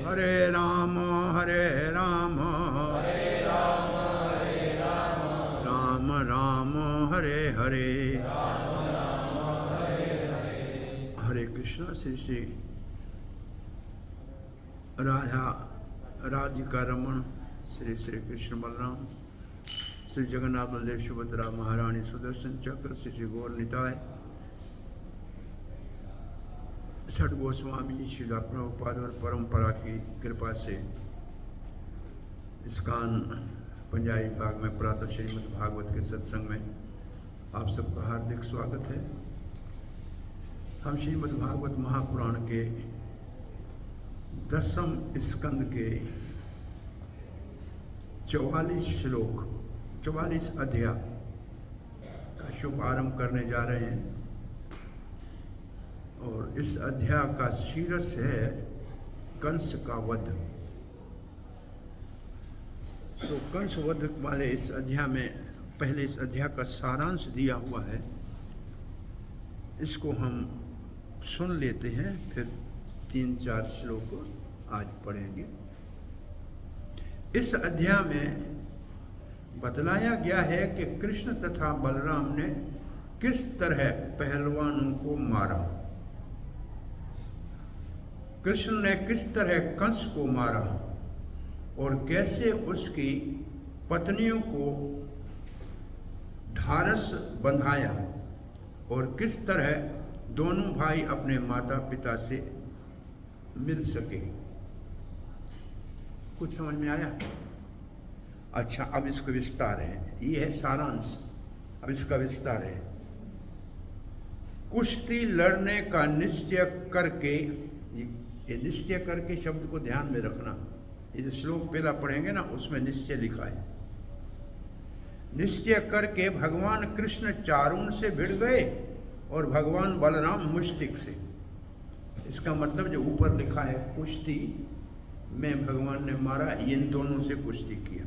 हरे राम हरे राम राम राम हरे हरे हरे कृष्णा। श्री श्री राधा राधिका रमण, श्री श्री कृष्ण बलराम, श्री जगन्नाथ बलदेव सुभद्रा, महारानी सुदर्शन चक्र, श्री श्री गौर निताय, छठ गोस्वामी श्रीला प्रभुपाद और परंपरा की कृपा से इस्कान पंजाबी भाग में प्रातः श्रीमद् भागवत के सत्संग में आप सबका हार्दिक स्वागत है। हम श्रीमद् भागवत महापुराण के 10वें स्कंद के 44 श्लोक 44 अध्याय का शुभारंभ करने जा रहे हैं और इस अध्याय का शीर्ष है कंस का वध। तो कंस वध वाले इस अध्याय में पहले इस अध्याय का सारांश दिया हुआ है, इसको हम सुन लेते हैं, फिर 3-4 श्लोक आज पढ़ेंगे। इस अध्याय में बतलाया गया है कि कृष्ण तथा बलराम ने किस तरह पहलवानों को मारा, कृष्ण ने किस तरह कंस को मारा और कैसे उसकी पत्नियों को ढारस बंधाया और किस तरह दोनों भाई अपने माता पिता से मिल सके। कुछ समझ में आया? अच्छा, अब इसका विस्तार है। ये है सारांश, अब इसका विस्तार है। कुश्ती लड़ने का निश्चय करके, ये निश्चय करके शब्द को ध्यान में रखना, ये जो श्लोक पहला पढ़ेंगे ना उसमें निश्चय लिखा है। निश्चय करके भगवान कृष्ण चारून से भिड़ गए और भगवान बलराम मुष्टिक से। इसका मतलब जो ऊपर लिखा है कुश्ती में भगवान ने मारा, इन दोनों से कुश्ती किया।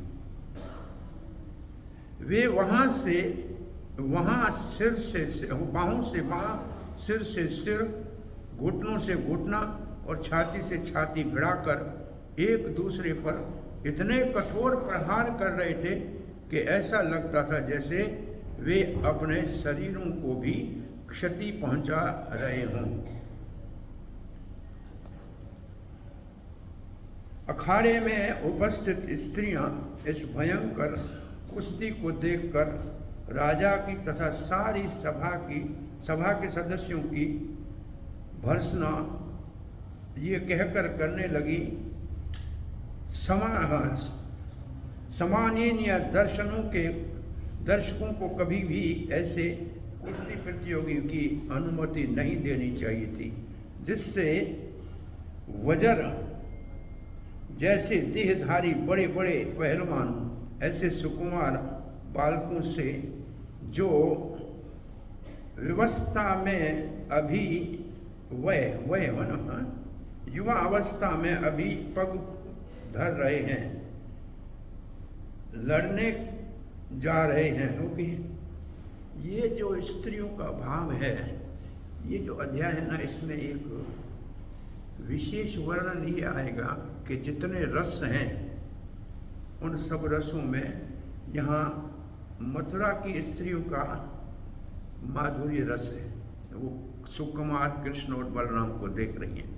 वे वहां सिर से बाहों से बाह, सिर से सिर, घुटनों से घुटना और छाती से छाती भिड़ाकर एक दूसरे पर इतने कठोर प्रहार कर रहे थे कि ऐसा लगता था जैसे वे अपने शरीरों को भी क्षति पहुंचा रहे हों। अखाड़े में उपस्थित स्त्रियां इस भयंकर कुश्ती को देखकर राजा की तथा सारी सभा के सदस्यों की भर्त्सना ये कहकर करने लगी, सामान्य दर्शकों को कभी भी ऐसे कुश्ती प्रतियोगी की अनुमति नहीं देनी चाहिए थी जिससे वज्र जैसे देहधारी बड़े बड़े पहलवान ऐसे सुकुमार बालकों से जो व्यवस्था में अभी युवा अवस्था में अभी पग धर रहे हैं, लड़ने जा रहे हैं। क्योंकि ये जो स्त्रियों का भाव है, ये जो अध्याय है ना, इसमें एक विशेष वर्णन ये आएगा कि जितने रस हैं उन सब रसों में यहाँ मथुरा की स्त्रियों का माधुर्य रस है। वो सुकुमार कृष्ण और बलराम को देख रही हैं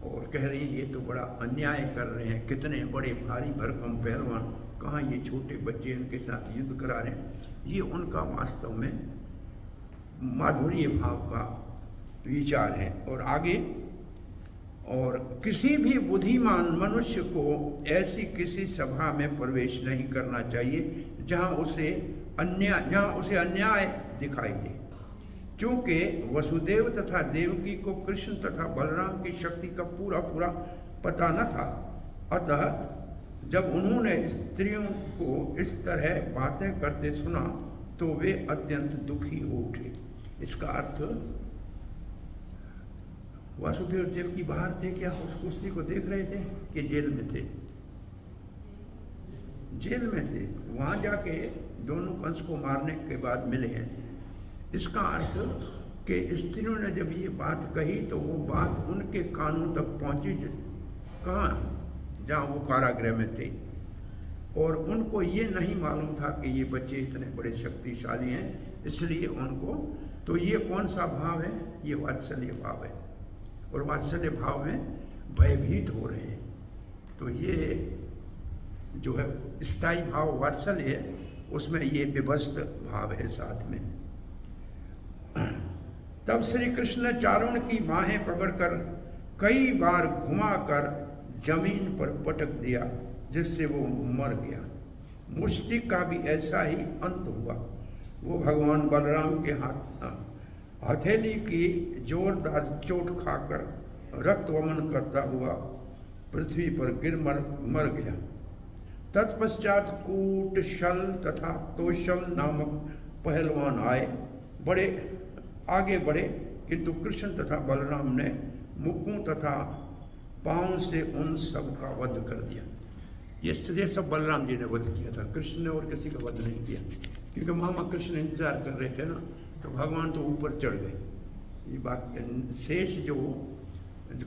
और कह रही हैं ये तो बड़ा अन्याय कर रहे हैं, कितने बड़े भारी भरकम पहलवान, कहाँ ये छोटे बच्चे इनके साथ युद्ध करा रहे हैं। ये उनका वास्तव में माधुर्य भाव का विचार है। और आगे, और किसी भी बुद्धिमान मनुष्य को ऐसी किसी सभा में प्रवेश नहीं करना चाहिए जहाँ उसे अन्याय दिखाई दे। क्योंकि वसुदेव तथा देवकी को कृष्ण तथा बलराम की शक्ति का पूरा पता न था, अतः जब उन्होंने स्त्रियों को इस तरह बातें करते सुना तो वे अत्यंत दुखी हो उठे। इसका अर्थ, वासुदेव देवकी बाहर थे क्या, उस कुश्ती को देख रहे थे कि जेल में थे? जेल में थे। वहां जाके दोनों कंस को मारने के बाद मिले हैं। इसका अर्थ कि स्त्रियों ने जब ये बात कही तो वो बात उनके कानों तक पहुंची कहाँ, जहाँ वो कारागृह में थे, और उनको ये नहीं मालूम था कि ये बच्चे इतने बड़े शक्तिशाली हैं, इसलिए उनको, तो ये कौन सा भाव है, ये वात्सल्य भाव है, और वात्सल्य भाव में भयभीत हो रहे हैं। तो ये जो है स्थायी भाव वात्सल्य है, उसमें ये विभस्त भाव है साथ में। तब श्री कृष्ण ने चारुण की बाहें पकड़कर कई बार घुमाकर जमीन पर पटक दिया, जिससे वो मर गया। मुष्टिक का भी ऐसा ही अंत हुआ। वो भगवान बलराम के हथेली की जोरदार चोट खाकर रक्त वमन करता हुआ पृथ्वी पर गिर मर गया। तत्पश्चात कूट, शल तथा तोषल नामक पहलवान आए, आगे बढ़े, किंतु कृष्ण तथा बलराम ने मुक्कों तथा पांव से उन सब का वध कर दिया। ये सब बलराम जी ने वध किया था, कृष्ण ने और किसी का वध नहीं किया, क्योंकि मामा कृष्ण इंतजार कर रहे थे ना, तो भगवान तो ऊपर चढ़ गए। ये बात शेष जो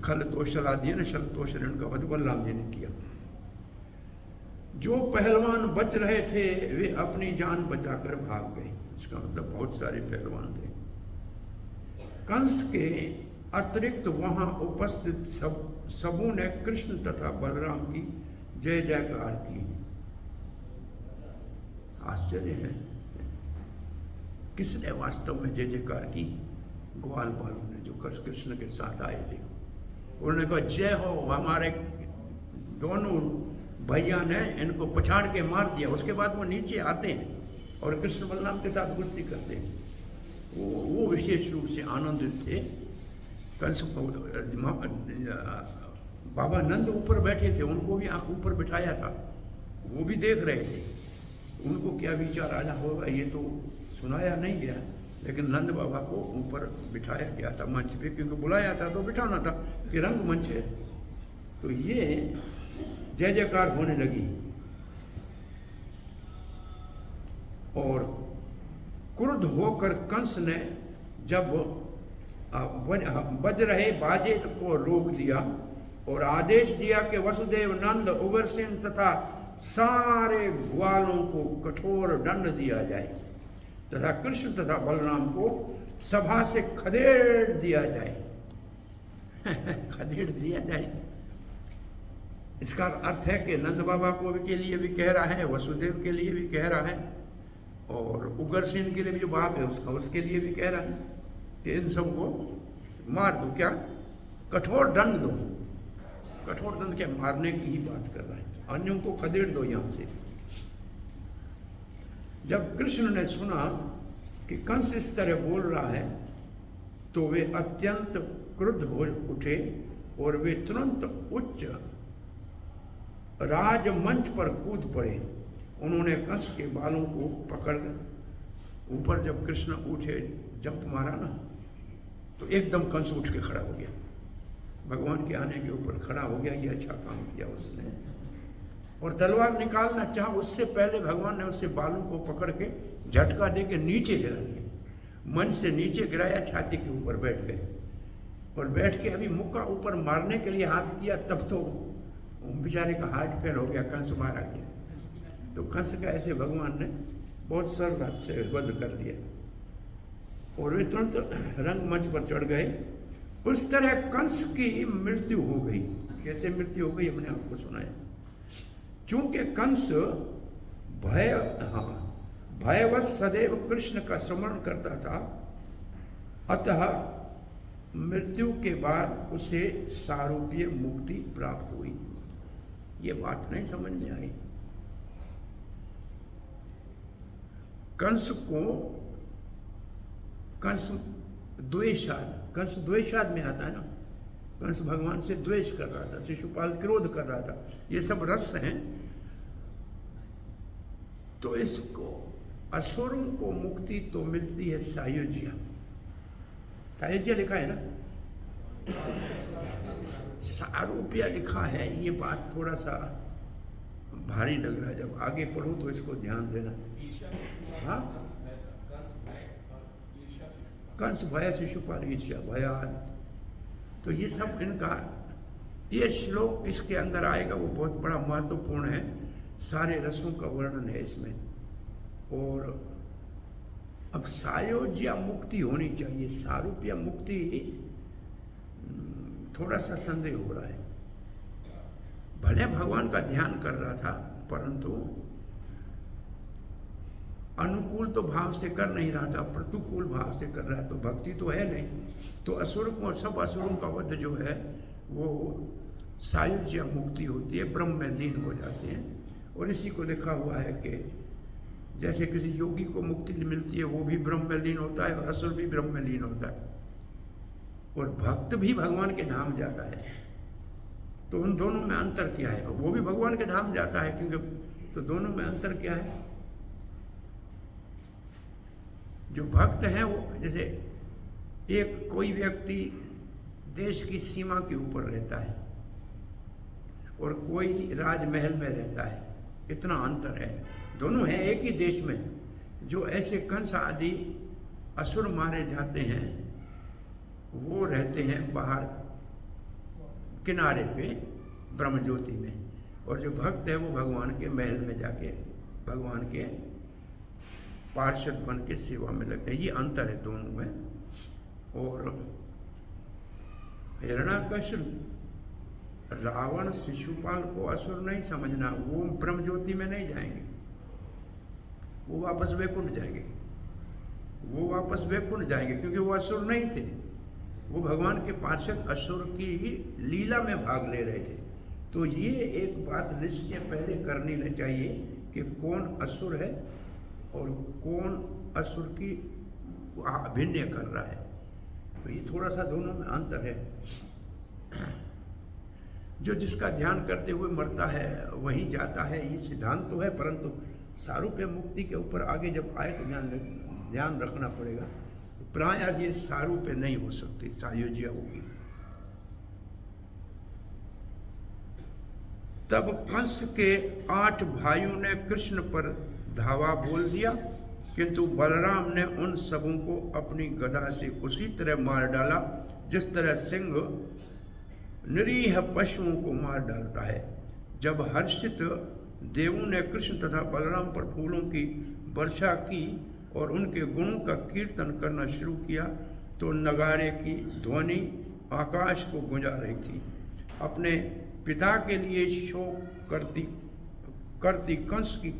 खल तोषल आदि है ना, शल तोषल, इनका वध बलराम जी ने किया। जो पहलवान बच रहे थे वे अपनी जान बचाकर भाग गए। इसका मतलब बहुत सारे पहलवान थे। कंस के अतिरिक्त वहां उपस्थित सबों ने कृष्ण तथा बलराम की जय जयकार की। आश्चर्य है, किसने वास्तव में जय जयकार की? ग्वाल बालों ने, जो कृष्ण के साथ आए थे। उन्होंने कहा जय हो, हमारे दोनों भैया ने इनको पछाड़ के मार दिया। उसके बाद वो नीचे आते हैं और कृष्ण बलराम के साथ कुश्ती करते हैं। वो विशेष रूप से आनंदित थे। कंस बाबा नंद ऊपर बैठे थे, उनको भी आंख ऊपर बिठाया था, वो भी देख रहे थे। उनको क्या विचार आया होगा ये तो सुनाया नहीं गया, लेकिन नंद बाबा को ऊपर बिठाया गया था मंच पे, क्योंकि बुलाया था तो बिठाना था कि रंग मंच है। तो ये जय जयकार होने लगी और क्रुद्ध होकर कंस ने जब बज रहे बाजे को रोक दिया और आदेश दिया कि वसुदेव, नंद, उग्रसेन तथा सारे ग्वालों को कठोर दंड दिया जाए तथा कृष्ण तथा बलराम को सभा से खदेड़ दिया जाए। खदेड़ दिया जाए, इसका अर्थ है कि नंद बाबा को भी के लिए भी कह रहा है, वसुदेव के लिए भी कह रहा है, और उग्रसेन के लिए भी जो बाप है उसके लिए भी कह रहा है कि इन सबको मार दो। क्या? कठोर दंड दो। कठोर दंड क्या? मारने की ही बात कर रहा है, अन्यों को खदेड़ दो यहां से। जब कृष्ण ने सुना कि कंस इस तरह बोल रहा है तो वे अत्यंत क्रुद्ध हो उठे और वे तुरंत उच्च राजमंच पर कूद पड़े। उन्होंने कंस के बालों को पकड़ ऊपर, जब कृष्ण उठे, जंप मारा ना, तो एकदम कंस उठ के खड़ा हो गया, भगवान के आने के ऊपर खड़ा हो गया। ये अच्छा काम किया उसने। और तलवार निकालना चाहा, उससे पहले भगवान ने उससे बालों को पकड़ के झटका दे के नीचे गिरा दिया। मंच से नीचे गिराया, छाती के ऊपर बैठ गए और बैठ के अभी मुक्का ऊपर मारने के लिए हाथ किया, तब तो बेचारे का हार्ट फेल हो गया, कंस मारा गया। तो कंस का ऐसे भगवान ने बहुत सरल से वध कर लिया और वे तुरंत रंगमंच पर चढ़ गए। उस तरह कंस की मृत्यु हो गई। कैसे मृत्यु हो गई हमने आपको सुनाया। चूंकि कंस भयवश सदैव कृष्ण का स्मरण करता था, अतः मृत्यु के बाद उसे सारूप्य मुक्ति प्राप्त हुई। ये बात नहीं समझ में आई। कंस द्वेषाद में आता है ना। कंस भगवान से द्वेष कर रहा था, शिशुपाल क्रोध कर रहा था, ये सब रस हैं। तो इसको असुरों को मुक्ति तो मिलती है सायुज्य। सायुज्य लिखा है ना, सारूप्य लिखा है। ये बात थोड़ा सा भारी लग रहा है, जब आगे पढ़ो तो इसको ध्यान देना। हाँ, कंस भय, शिशुपाल ईर्ष्या, भयाद, तो ये सब इनका ये श्लोक इसके अंदर आएगा, वो बहुत बड़ा महत्वपूर्ण है। सारे रसों का वर्णन है इसमें। और अब सायोज्या मुक्ति होनी चाहिए, सारूप्य मुक्ति थोड़ा सा संदेह हो रहा है। भले भगवान का ध्यान कर रहा था, परंतु अनुकूल तो भाव से कर नहीं रहा था, प्रतिकूल भाव से कर रहा है, तो भक्ति तो है नहीं। तो असुर को, सब असुरों का वध जो है वो सायुज्य मुक्ति होती है, ब्रह्म में लीन हो जाते हैं। और इसी को लिखा हुआ है कि जैसे किसी योगी को मुक्ति मिलती है, वो भी ब्रह्म में लीन होता है और असुर भी ब्रह्म में लीन होता है, और भक्त भी भगवान के धाम जाता है। तो उन दोनों में अंतर क्या है? वो भी भगवान के धाम जाता है, क्योंकि तो दोनों में अंतर क्या है? जो भक्त हैं वो, जैसे एक कोई व्यक्ति देश की सीमा के ऊपर रहता है और कोई राजमहल में रहता है, इतना अंतर है। दोनों हैं एक ही देश में। जो ऐसे कंस आदि असुर मारे जाते हैं वो रहते हैं बाहर किनारे पे ब्रह्मज्योति में, और जो भक्त है वो भगवान के महल में जाके भगवान के पार्षद बन के सेवा में लगते हैं। ये अंतर है दोनों में। और हिरण्यकश्यप, रावण, शिशुपाल को असुर नहीं समझना, वो ब्रह्मज्योति में नहीं जाएंगे, वो वापस वैकुंठ जाएंगे। वो वापस वैकुंठ जाएंगे क्योंकि वो असुर नहीं थे, वो भगवान के पार्षद असुर की ही लीला में भाग ले रहे थे। तो ये एक बात निश्चय पहले करनी चाहिए कि कौन असुर है और कौन असुर की अभिनय कर रहा है। तो ये थोड़ा सा दोनों में अंतर है। जो जिसका ध्यान करते हुए मरता है वही जाता है, ये सिद्धांत तो है, परंतु सारूप्य मुक्ति के ऊपर आगे जब आए तो ध्यान रखना पड़ेगा। प्रायः ये सारूप्य नहीं हो सकती, सायुज्य होगी। तब कंस के 8 भाइयों ने कृष्ण पर धावा बोल दिया, किंतु बलराम ने उन सबों को अपनी गदा से उसी तरह मार डाला जिस तरह सिंह निरीह पशुओं को मार डालता है। जब हर्षित देवों ने कृष्ण तथा बलराम पर फूलों की वर्षा की और उनके गुणों का कीर्तन करना शुरू किया तो नगाड़े की ध्वनि आकाश को गुंजा रही थी। अपने पिता के लिए शोक करती कंस की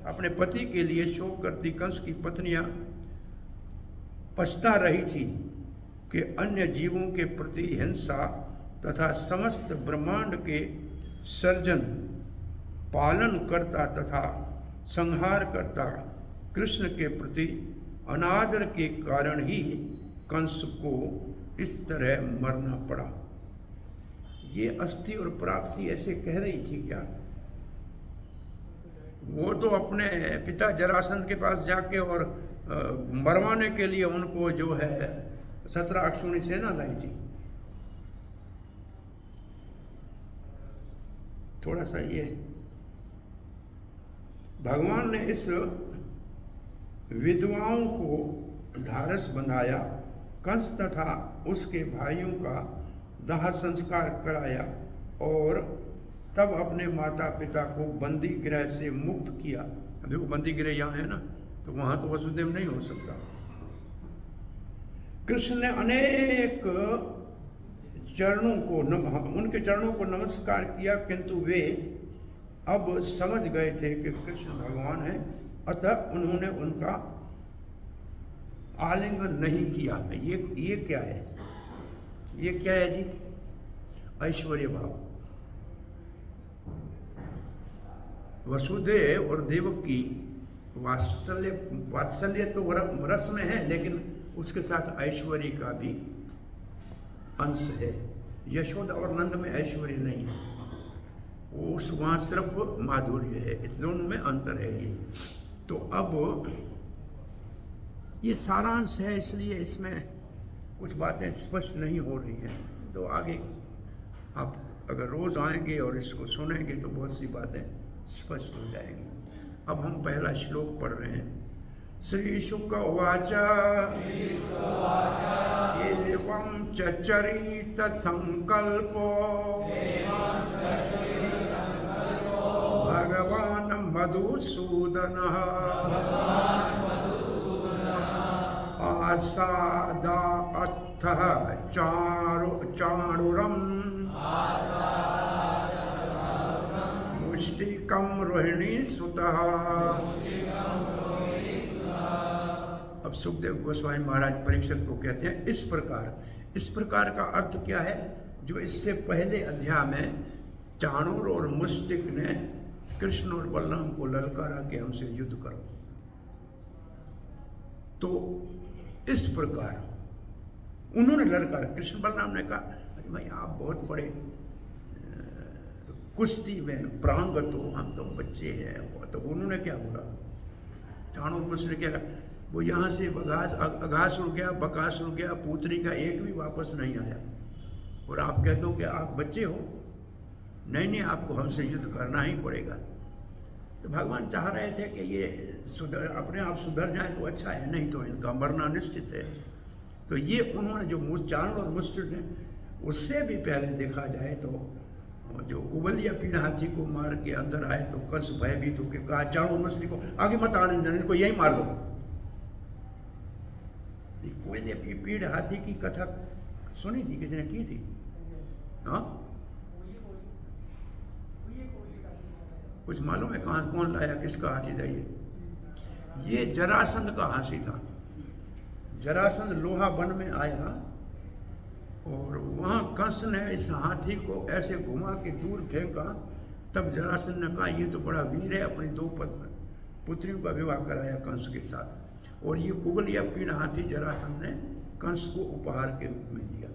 अपने पति के लिए शोक करती कंस की पत्नियां पछता रही थी कि अन्य जीवों के प्रति हिंसा तथा समस्त ब्रह्मांड के सर्जन, पालन करता तथा संहार करता कृष्ण के प्रति अनादर के कारण ही कंस को इस तरह मरना पड़ा। ये अस्थि और प्राप्ति ऐसे कह रही थी क्या? वो तो अपने पिता जरासंध के पास जाके और मरवाने के लिए उनको जो है 17 अक्षौणी सेना लाई थी। थोड़ा सा ये भगवान ने इस विधवाओं को ढारस बंधाया, कंस तथा उसके भाइयों का दाह संस्कार कराया और तब अपने माता पिता को बंदी गृह से मुक्त किया। अभी वो बंदी गृह यहाँ है ना, तो वहाँ तो वसुदेव नहीं हो सकता। कृष्ण ने अनेक चरणों को उनके चरणों को नमस्कार किया, किंतु वे अब समझ गए थे कि कृष्ण भगवान है, अतः उन्होंने उनका आलिंगन नहीं किया। ये क्या है? ये क्या है जी? ऐश्वर्य भाव। वसुदेव और देवकी वात्सल्य तो रस में है, लेकिन उसके साथ ऐश्वर्य का भी अंश है। यशोदा और नंद में ऐश्वर्य नहीं है, उस वहाँ सिर्फ माधुर्य है। इस दोनों में अंतर है। ये तो अब ये सारांश है, इसलिए इसमें कुछ बातें स्पष्ट नहीं हो रही हैं। तो आगे आप अगर रोज आएंगे और इसको सुनेंगे तो बहुत सी बातें स्पष्ट हो जाएंगी। अब हम पहला श्लोक पढ़ रहे हैं। श्री शुक उवाच एवं चरित संकल्पो भगवान मधुसूदन आसादा अथ चाणुरम मुष्टिकम रोहिणी सुतः। अब सुखदेव गोस्वामी महाराज परीक्षित को कहते हैं इस प्रकार का अर्थ क्या है? जो इससे पहले अध्याय में चाणूर और मुष्टिक ने कृष्ण और बलराम को ललकारा कि हमसे युद्ध करो, तो इस प्रकार उन्होंने ललकारा। कृष्ण बलराम ने कहा अरे भाई आप बहुत बड़े कुश्ती में प्रांगत हो, हम तो बच्चे हैं। तो उन्होंने क्या बोला? चाणूर मुष्टिक ने क्या कहा? वो यहाँ से अघासुर गया, बकासुर गया, पुत्री का एक भी वापस नहीं आया, और आप कहते हो कि आप बच्चे हो। नहीं, आपको हमसे युद्ध करना ही पड़ेगा। तो भगवान चाह रहे थे कि ये अपने आप सुधर जाए तो अच्छा है, नहीं तो इनका मरना निश्चित है। तो ये उन्होंने जो चाणूर और मुष्टिक ने, उससे भी पहले देखा जाए तो जो कुबलिया पीड़ हाथी को मार के अंदर आए तो कंस भयभीत होकर कहा चाणूर मुष्टिक को आगे मत आने देना, इनको यही मार दो। कुबलिया पीड़ हाथी की कथा सुनी थी, किसी ने की थी? हाँ, कुछ मालूम है कहाँ कौन लाया, किसका हाथी था ये जरासंध का हाथी था। जरासंध लोहा वन में आया और वहाँ कंस ने इस हाथी को ऐसे घुमा के दूर फेंका। तब जरासंध ने कहा ये तो बड़ा वीर है, अपनी 2 पुत्रियों का विवाह कराया कंस के साथ। और ये कुबलिया पीड़ हाथी जरासंध ने कंस को उपहार के रूप में दिया,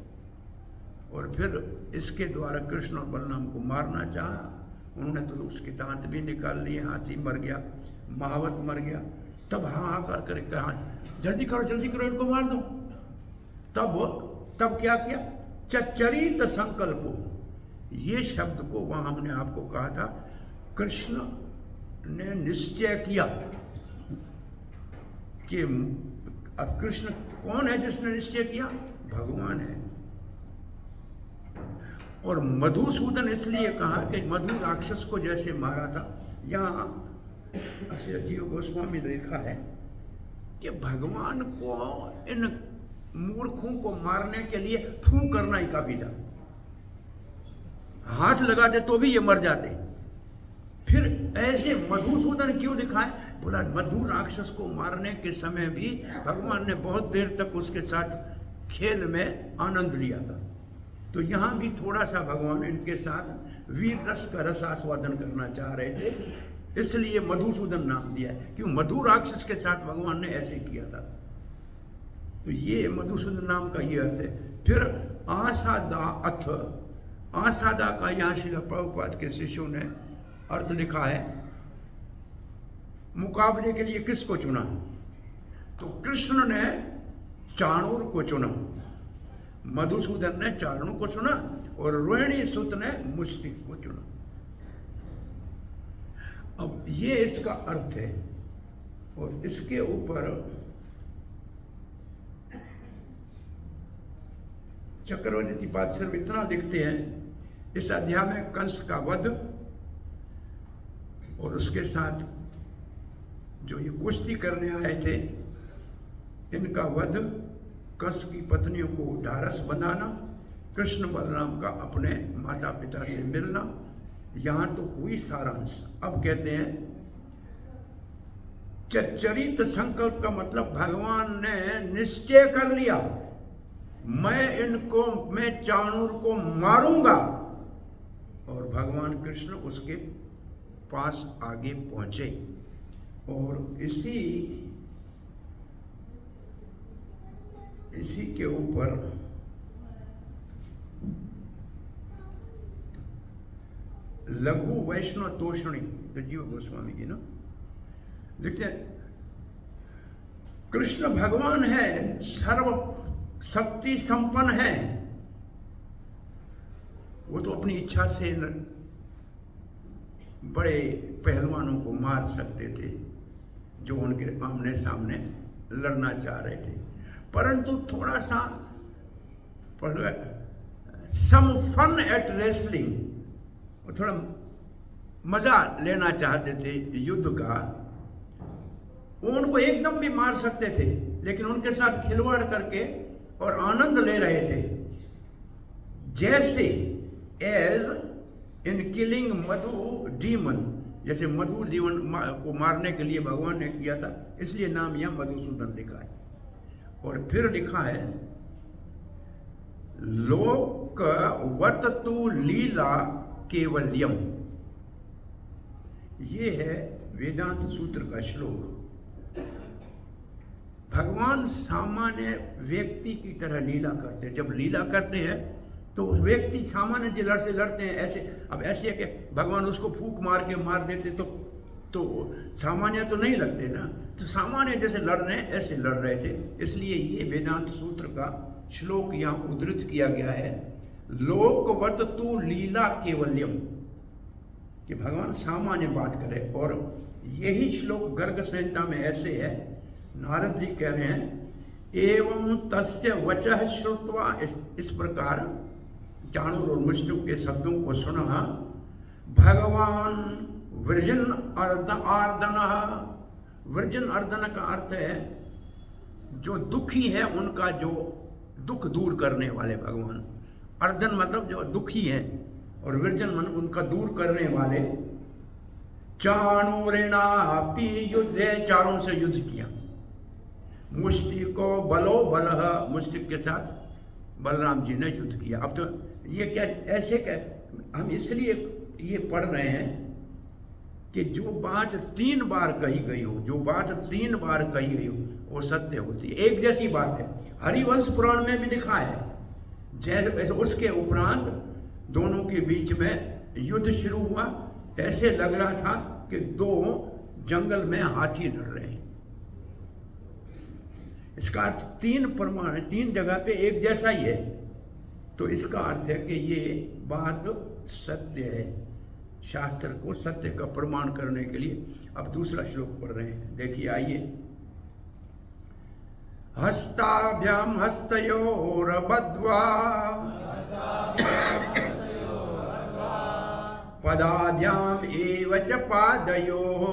और फिर इसके द्वारा कृष्ण और बलराम को मारना चाहा। उन्होंने तो उसके दांत भी निकाल लिए, हाथी मर गया, महावत मर गया। तब हाहाकार करके कहा जल्दी करो इनको मार दो। तब क्या किया? चरित संकल्पो, ये शब्द को वहां हमने आपको कहा था, कृष्ण ने निश्चय किया कि कृष्ण कौन है जिसने निश्चय किया? भगवान है। और मधुसूदन इसलिए कहा कि मधु राक्षस को जैसे मारा था। यहाँ जीव गोस्वामी ने लिखा है कि भगवान को इन मूर्खों को मारने के लिए फू करना ही काफी था। हाथ लगा दे तो भी ये मर जाते। फिर ऐसे मधुसूदन क्यों दिखाए? बोला मधु राक्षस को मारने के समय भी भगवान ने बहुत देर तक उसके साथ खेल में आनंद लिया था। तो यहाँ भी थोड़ा सा भगवान इनके साथ वीर रस का रसास्वादन करना चाह रहे थे, इसलिए मधुसूदन नाम दिया है। क्यों? मधु राक्षस के साथ भगवान ने ऐसे किया था। तो ये मधुसूदन नाम का ये अर्थ है। फिर आसादा का यहाँ श्रील प्रभुपाद के शिष्यों ने अर्थ लिखा है, मुकाबले के लिए किसको चुना? तो कृष्ण ने चाणूर को चुना, मधुसूदन ने चाणूर को चुना, और रोहिणी सुत ने मुष्टिक को चुना। अब ये इसका अर्थ है। और इसके ऊपर चक्रवर्ती पादशर्व इतना लिखते हैं, इस अध्याय में कंस का वध और उसके साथ जो ये कुश्ती करने आए थे इनका वध, कंस की पत्नियों को ढारस बंधाना, कृष्ण बलराम का अपने माता पिता से मिलना, यहां तो हुई सारांश। अब कहते हैं चरित संकल्प का मतलब भगवान ने निश्चय कर लिया मैं चाणूर को मारूंगा, और भगवान कृष्ण उसके पास आगे पहुंचे। और इसी के ऊपर लघु वैष्णव तोषणी, तो जीव गोस्वामी जी ना लिखते हैं, कृष्ण भगवान है, सर्व शक्ति संपन्न है। वो तो अपनी इच्छा से बड़े पहलवानों को मार सकते थे जो उनके आमने सामने लड़ना चाह रहे थे, परंतु थोड़ा सा सम फन एट रेसलिंग, वो थोड़ा मजा लेना चाहते थे युद्ध का। वो उनको एकदम भी मार सकते थे, लेकिन उनके साथ खिलवाड़ करके और आनंद ले रहे थे। जैसे as in killing Madhu demon, जैसे मधु डीमन को मारने के लिए भगवान ने किया था, इसलिए नाम यह मधुसूदन लिखा है। और फिर लिखा है लोक वत तु लीला केवल्यम। ये है वेदांत सूत्र का श्लोक। भगवान सामान्य व्यक्ति की तरह लीला करते हैं। जब लीला करते हैं तो व्यक्ति सामान्य से लड़ते हैं ऐसे। अब ऐसे कि भगवान उसको फूंक मार के मार देते तो सामान्य तो नहीं लगते ना। तो सामान्य जैसे लड़ रहे हैं ऐसे लड़ रहे थे। इसलिए ये वेदांत सूत्र का श्लोक यहाँ उद्धृत किया गया है, लोकवत तु लीला केवल्यम, कि भगवान सामान्य बात करे। और यही श्लोक गर्ग संहिता में ऐसे है, नारद जी कह रहे हैं एवं तस्य वचः श्रुत्वा, इस प्रकार चाणूर और मुष्टुक के शब्दों को सुना, भगवान वृजन अर्दन। वृजन अर्दन का अर्थ है जो दुखी है उनका जो दुख दूर करने वाले भगवान। अर्दन मतलब जो दुखी है, और वृजन मतलब उनका दूर करने वाले। चाणूरेणापि युद्धे, चारों से युद्ध किया। मुष्टिको बलो बलह, मुष्टिक के साथ बलराम जी ने युद्ध किया। अब तो ये क्या ऐसे हम इसलिए ये पढ़ रहे हैं कि जो बात 3 बार कही गई हो, जो बात 3 बार कही गई हो वो सत्य होती है। एक जैसी बात है। हरिवंश पुराण में भी लिखा है, जैसे उसके उपरांत दोनों के बीच में युद्ध शुरू हुआ। ऐसे लग रहा था कि 2 जंगल में हाथी लड़ रहे हैं। इसका अर्थ 3 प्रमाण, 3 जगह पे एक जैसा ही है। तो इसका अर्थ है कि ये बात सत्य है। शास्त्र को सत्य का प्रमाण करने के लिए अब दूसरा श्लोक पढ़ रहे हैं। देखिए, आइए। हस्ताभ्याम हस्तयोरबद्ध्वा पदाभ्याम एव च पादयोः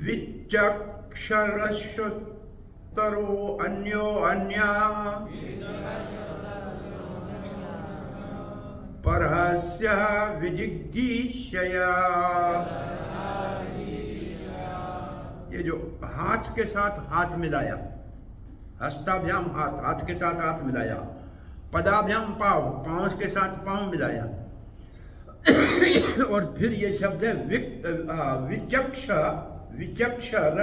विचक्षरश्रुतरो अन्यो अन्या परहस्य विजिगीषया। ये जो हाथ के साथ हाथ मिलाया, हस्ताभ्याम हाथ, हाथ के साथ हाथ मिलाया, पदाभ्याम पांव, पांव के साथ पांव मिलाया, और फिर ये शब्द है विचक्षर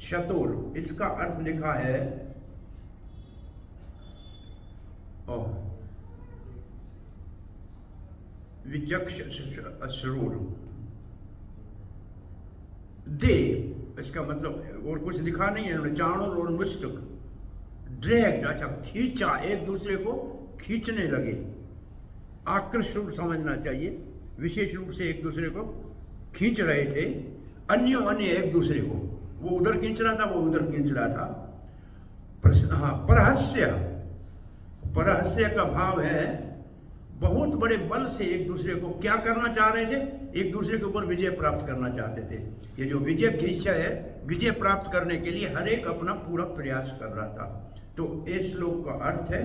शतुर। इसका अर्थ लिखा है विचक्षर देव। इसका मतलब और कुछ लिखा नहीं है। चाणूर और मुष्टुक ड्रैग, अच्छा खींचा, एक दूसरे को खींचने लगे। आकृष्ट रूप समझना चाहिए, विशेष रूप से एक दूसरे को खींच रहे थे। अन्यो अन्य, एक दूसरे को, वो उधर खींच रहा था, वो उधर खींच रहा था। परहस्य, परहस्य का भाव है बहुत बड़े बल से एक दूसरे को क्या करना चाह रहे थे, एक दूसरे के ऊपर विजय प्राप्त करना चाहते थे। ये जो विजय घीषा है, विजय प्राप्त करने के लिए हर एक अपना पूरा प्रयास कर रहा था। तो इस श्लोक का अर्थ है।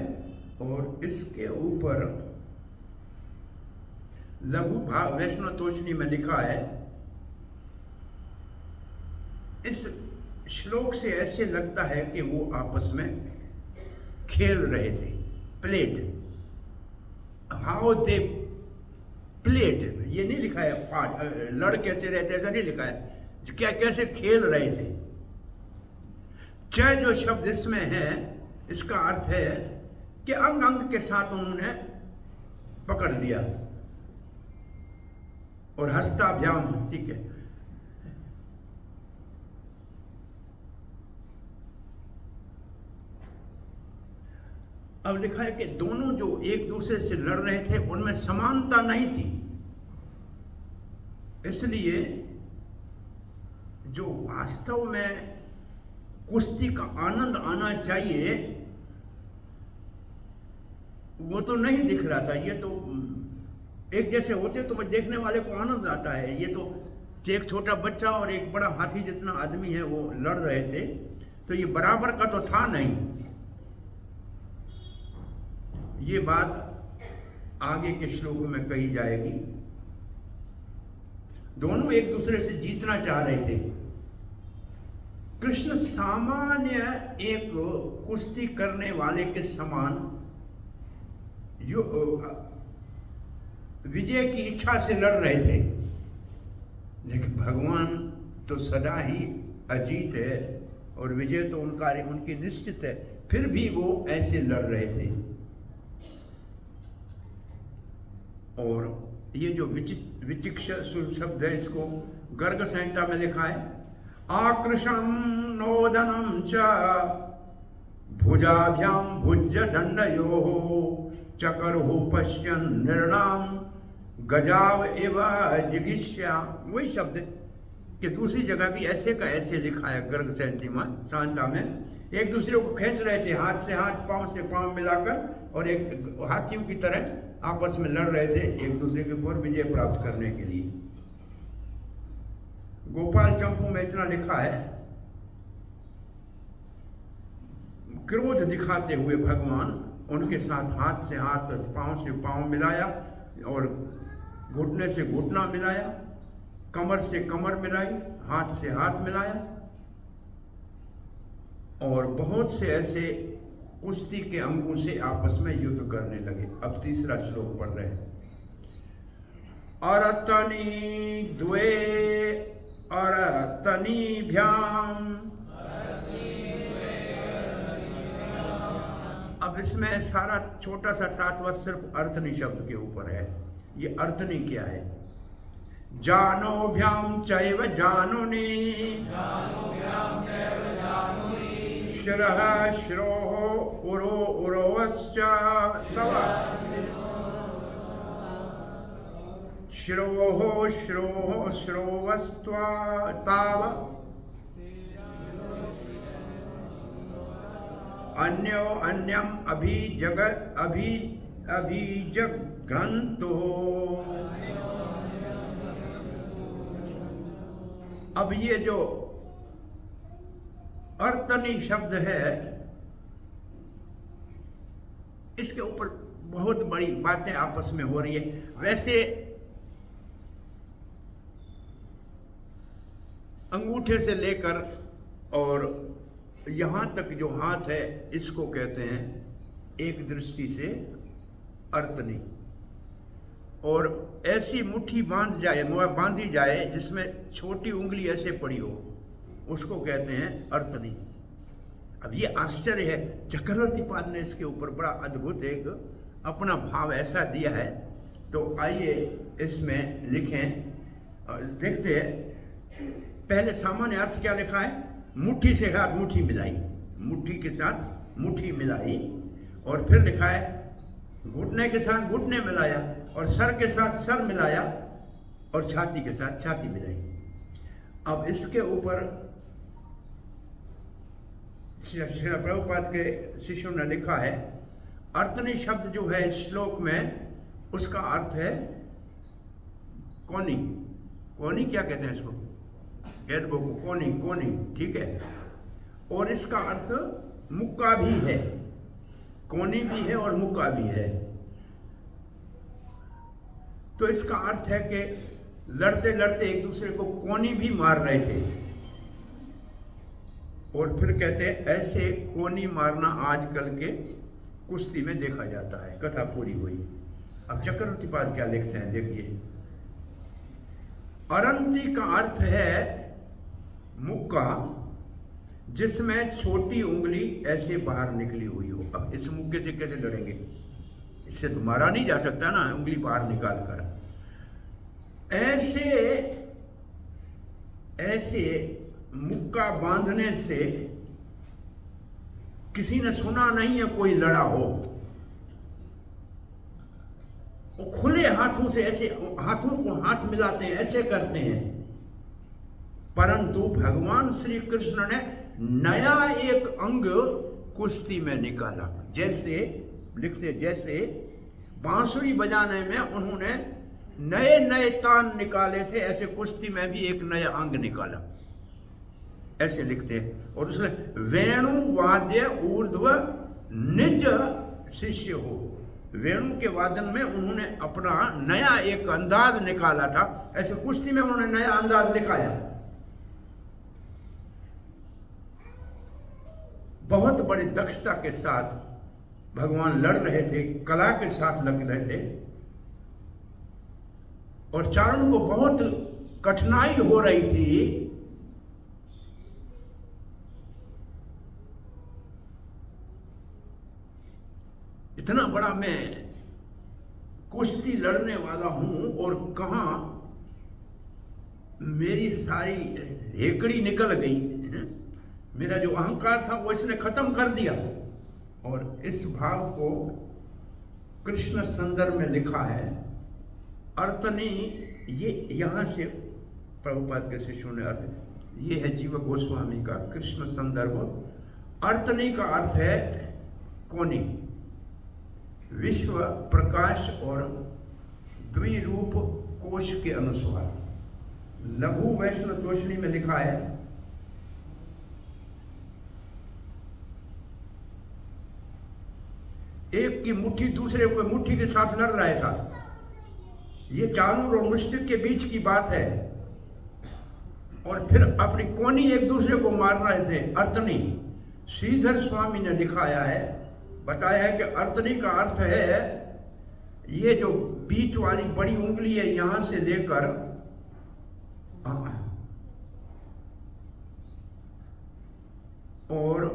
और इसके ऊपर लघु भाव वैष्णव तोषणी में लिखा है, इस श्लोक से ऐसे लगता है कि वो आपस में खेल रहे थे। प्लेड, हाउ दे प्लेड, ये नहीं लिखा है लड़ कैसे रहे थे, ऐसा नहीं लिखा है, क्या कैसे खेल रहे थे। च जो शब्द इसमें है, इसका अर्थ है कि अंग अंग के साथ उन्होंने पकड़ लिया। और हस्ताभ्याम, ठीक है। अब लिखा है कि दोनों जो एक दूसरे से लड़ रहे थे उनमें समानता नहीं थी। इसलिए जो वास्तव में कुश्ती का आनंद आना चाहिए वो तो नहीं दिख रहा था, ये तो एक जैसे होते तो देखने वाले को आनंद आता है। ये तो एक छोटा बच्चा और एक बड़ा हाथी जितना आदमी है वो लड़ रहे थे, तो ये बराबर का तो था नहीं। ये बात आगे के श्लोक में कही जाएगी। दोनों एक दूसरे से जीतना चाह रहे थे। कृष्ण सामान्य एक कुश्ती करने वाले के समान जो विजय की इच्छा से लड़ रहे थे, लेकिन भगवान तो सदा ही अजीत है और विजय तो उनकी निश्चित है, फिर भी वो ऐसे लड़ रहे थे। और ये जो विचिक्ष शब्द है, इसको गर्ग संहिता में लिखा है, आकृषणम नोदनम च भुजाभ्याम भुज दंडयोः चकरुः पश्यन् निर्णाम गजाव एवं जिगिष्या। वही शब्द कि दूसरी जगह भी ऐसे का ऐसे लिखा है गर्ग संहिता में। एक दूसरे को खींच रहे थे, हाथ से हाथ, पांव से पांव मिलाकर, और एक हाथियों की तरह आपस में लड़ रहे थे एक दूसरे के ऊपर विजय प्राप्त करने के लिए। गोपाल चंपू में इतना लिखा है, क्रोध दिखाते हुए भगवान उनके साथ हाथ से हाथ, पांव से पांव मिलाया और घुटने से घुटना मिलाया, कमर से कमर मिलाई, हाथ से हाथ मिलाया, और बहुत से ऐसे कुश्ती के अंगों से आपस में युद्ध करने लगे। अब तीसरा श्लोक पढ़ रहे हैं। अरतनी द्वे अरतनीभ्याम। अब इसमें सारा छोटा सा तात्पर्य सिर्फ अर्थनी शब्द के ऊपर है। ये अर्थनी क्या है? जानोभ्याम चैव जानुनी, शिरः शिरोः उरो उरोवश्च तव, शिरोः शिरोः शिरोवस्त्वा ताव, अन्यो अन्यम अभिजग्रंतो। अब ये जो अर्थनी शब्द है, इसके ऊपर बहुत बड़ी बातें आपस में हो रही है। वैसे अंगूठे से लेकर और यहाँ तक जो हाथ है, इसको कहते हैं एक दृष्टि से अर्थनी। और ऐसी मुट्ठी बांधी जाए जिसमें छोटी उंगली ऐसे पड़ी हो, उसको कहते हैं अर्थनी। अब ये आश्चर्य है, चक्रवर्ती पाद ने इसके ऊपर बड़ा अद्भुत एक अपना भाव ऐसा दिया है। तो आइए इसमें लिखें और देखते हैं। पहले सामान्य अर्थ क्या लिखा है? मुट्ठी से हाथ मुट्ठी मिलाई, मुट्ठी के साथ मुट्ठी मिलाई, और फिर लिखा है घुटने के साथ घुटने मिलाया, और सर के साथ सर मिलाया, और छाती के साथ छाती मिलाई। अब इसके ऊपर श्री प्रभुपाद के शिष्यों ने लिखा है, अर्थनी शब्द जो है इस श्लोक में, उसका अर्थ है कोनी। कोनी क्या कहते हैं इसको? एल्बो को कोनी, कोनी, ठीक है। और इसका अर्थ मुक्का भी है, कोनी भी है और मुक्का भी है। तो इसका अर्थ है कि लड़ते लड़ते एक दूसरे को कोनी भी मार रहे थे। और फिर कहते हैं ऐसे कोनी मारना आजकल के कुश्ती में देखा जाता है। कथा पूरी हुई। अब चक्रवर्ती पाद क्या लिखते हैं, देखिए। अरंती का अर्थ है मुक्का, जिसमें छोटी उंगली ऐसे बाहर निकली हुई हो। अब इस मुक्के से कैसे लड़ेंगे? इससे तो मारा नहीं जा सकता ना, उंगली बाहर निकाल कर। ऐसे मुक्का बांधने से किसी ने सुना नहीं है कोई लड़ा हो। वो खुले हाथों से ऐसे हाथों को हाथ मिलाते हैं, ऐसे करते हैं। परंतु भगवान श्री कृष्ण ने नया एक अंग कुश्ती में निकाला। जैसे लिखते जैसे बांसुरी बजाने में उन्होंने नए नए तान निकाले थे, ऐसे कुश्ती में भी एक नया अंग निकाला, ऐसे लिखते हैं। और उसमें वेणु वाद्य ऊर्ध्व निज शिष्य हो, वेणु के वादन में उन्होंने अपना नया एक अंदाज निकाला था, ऐसे कुश्ती में उन्होंने नया अंदाज दिखाया। बहुत बड़ी दक्षता के साथ भगवान लड़ रहे थे, कला के साथ लग रहे थे, और चारण को बहुत कठिनाई हो रही थी। इतना बड़ा मैं कुश्ती लड़ने वाला हूं और कहां मेरी सारी हेकड़ी निकल गई, मेरा जो अहंकार था वो इसने खत्म कर दिया। और इस भाव को कृष्ण संदर्भ में लिखा है। अर्थनी, ये यहां से प्रभुपाद के शिष्यों ने अर्थ, ये है जीव गोस्वामी का कृष्ण संदर्भ। अर्थनी का अर्थ है कोनी, विश्व प्रकाश और द्विरूप कोश के अनुसार। लघु वैष्णव तोषणी में लिखा है, एक की मुट्ठी दूसरे को मुट्ठी के साथ लड़ रहा था। ये चाणूर और मुश्तिक के बीच की बात है, और फिर अपनी कोनी एक दूसरे को मार रहे थे। अर्थनी, श्रीधर स्वामी ने दिखाया है, बताया है कि अर्थनी का अर्थ है ये जो बीच वाली बड़ी उंगली है यहां से लेकर और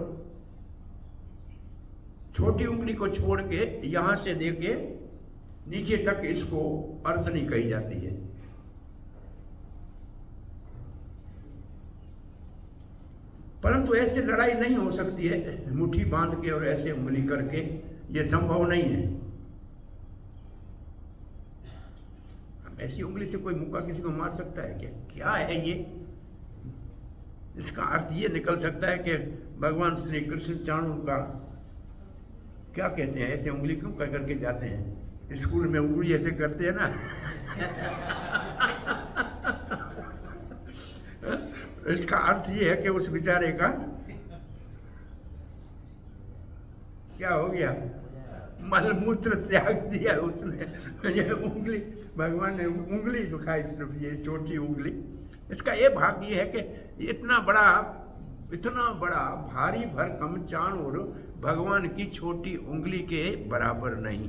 छोटी उंगली को छोड़ के यहां से लेके नीचे तक इसको अर्थनी कही जाती है। परंतु ऐसे लड़ाई नहीं हो सकती है मुट्ठी बांध के और ऐसे उंगली करके, ये संभव नहीं है। ऐसी उंगली से कोई मुक्का किसी को मार सकता है क्या? क्या है ये? इसका अर्थ ये निकल सकता है कि भगवान श्री कृष्ण चाणूर का क्या कहते हैं, ऐसे उंगली क्यों कर करके जाते हैं? स्कूल में उंगली ऐसे करते हैं ना इसका अर्थ ये है कि उस बेचारे का क्या हो गया, मलमूत्र त्याग दिया उसने। ये उंगली, भगवान ने उंगली दिखाई, सिर्फ ये छोटी उंगली। इसका ये भाग ये है कि इतना बड़ा भारी भरकम चाणूर भगवान की छोटी उंगली के बराबर नहीं।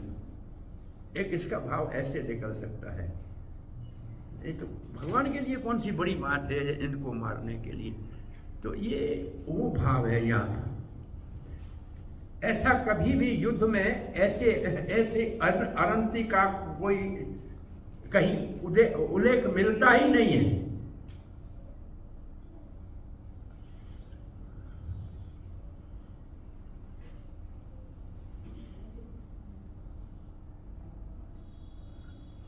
एक इसका भाव ऐसे निकल सकता है। ये तो भगवान के लिए कौन सी बड़ी बात है इनको मारने के लिए, तो ये वो भाव है यहाँ। ऐसा कभी भी युद्ध में ऐसे अरंती का कोई कहीं उल्लेख मिलता ही नहीं है।